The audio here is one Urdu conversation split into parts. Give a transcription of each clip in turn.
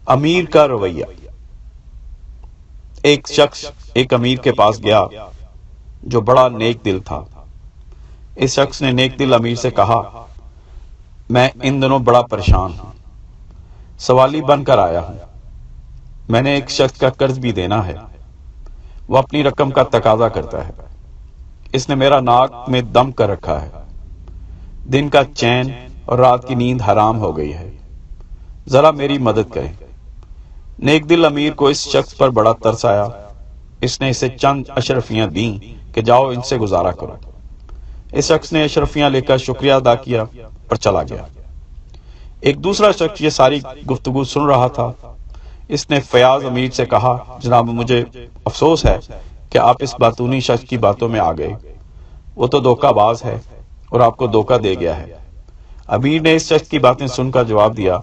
امیر کا رویہ۔ ایک شخص ایک امیر کے پاس گیا جو بڑا نیک دل تھا۔ اس شخص نے نیک دل امیر سے کہا، میں ان دنوں بڑا پریشان ہوں، سوالی بن کر آیا ہوں۔ میں نے ایک شخص کا قرض بھی دینا ہے، وہ اپنی رقم کا تقاضا کرتا ہے۔ اس نے میرا ناک میں دم کر رکھا ہے، دن کا چین اور رات کی نیند حرام ہو گئی ہے، ذرا میری مدد کریں۔ نیک دل امیر کو اس شخص پر بڑا ترس آیا۔ اس نے اسے چند اشرفیاں دیں کہ جاؤ ان سے گزارا کرو۔ اس شخص نے اشرفیاں لے کر شکریہ ادا کیا اور چلا گیا۔ ایک دوسرا شخص یہ ساری گفتگو سن رہا تھا۔ اس نے فیاض امیر سے کہا، جناب مجھے افسوس ہے کہ آپ اس باتونی شخص کی باتوں میں آ گئے، وہ تو دھوکہ باز ہے اور آپ کو دھوکہ دے گیا ہے۔ امیر نے اس شخص کی باتیں سن کر جواب دیا،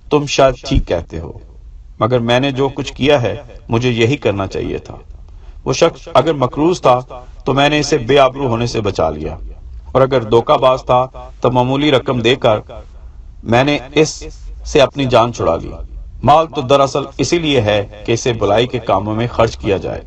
تم شاید ٹھیک کہتے ہو، مگر میں نے جو کچھ کیا ہے مجھے یہی کرنا چاہیے تھا۔ وہ شخص اگر مقروض تھا تو میں نے اسے بے آبرو ہونے سے بچا لیا، اور اگر دھوکہ باز تھا تو معمولی رقم دے کر میں نے اس سے اپنی جان چھڑا لی۔ مال تو دراصل اسی لیے ہے کہ اسے بلائی کے کاموں میں خرچ کیا جائے۔